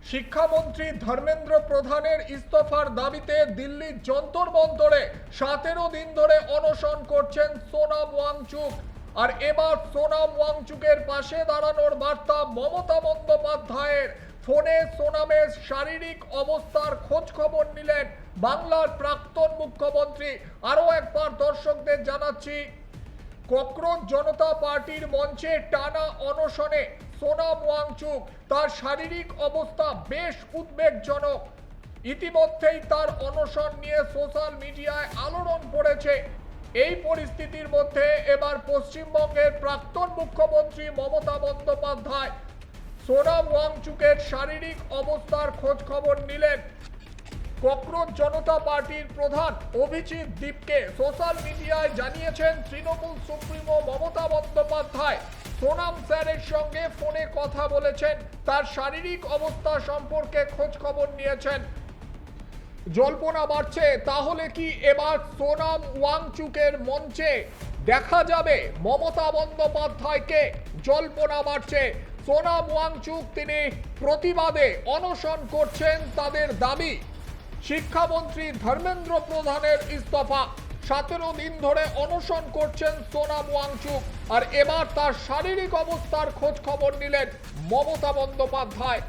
শিক্ষামন্ত্রী ধর্মেন্দ্র প্রধানের ইস্তফার দাবিতে দিল্লির যন্তর মন্তরে 17 দিন ধরে অনশন করছেন সোনাম ওয়াংচুক। আর এবার সোনাম ওয়াংচুকের পাশে দাঁড়ানোর বার্তা মমতা বন্দ্যোপাধ্যায়ের। ফোনে সোনামের শারীরিক অবস্থার খোঁজ খবর নিলেন বাংলার প্রাক্তন মুখ্যমন্ত্রী। আরও একবার দর্শকদের জানাচ্ছি, ককরোচ জনতা পার্টির মঞ্চে টানা অনশনে সোনাম ওয়াংচুক। তার শারীরিক অবস্থা বেশ উদ্বেগজনক। ইতিমধ্যেই তার অনশন নিয়ে সোশ্যাল মিডিয়ায় আলোড়ন পড়েছে। এই পরিস্থিতির মধ্যে এবার পশ্চিমবঙ্গের প্রাক্তন মুখ্যমন্ত্রী মমতা বন্দ্যোপাধ্যায় সোনাম ওয়াংচুকের শারীরিক অবস্থার খোঁজ খবর নিলেন। ককরোচ জনতা পার্টির প্রধান অভিজিৎ দীপকে সোশ্যাল মিডিয়ায় জানিয়েছেন তৃণমূল সুপ্রিমো মমতা বন্দ্যোপাধ্যায় সোনাম স্যারের সঙ্গে ফোনে কথা বলেছেন, তার শারীরিক অবস্থা সম্পর্কে খোঁজ খবর নিয়েছেন। জল্পনা বাড়ছে, তাহলে কি এবার সোনাম ওয়াংচুকের মঞ্চে দেখা যাবে মমতা বন্দ্যোপাধ্যায়কে? জল্পনা বাড়ছে, সোনাম ওয়াংচুক তিনি প্রতিবাদে অনশন করছেন। তাদের দাবি শিক্ষামন্ত্রী ধর্মেন্দ্র প্রধানের ইস্তফা। 17 দিন ধরে অনশন করছেন সোনাম ওয়াংচুক। আর এবার তার শারীরিক অবস্থার খোঁজ খবর নিলেন মমতা বন্দ্যোপাধ্যায়।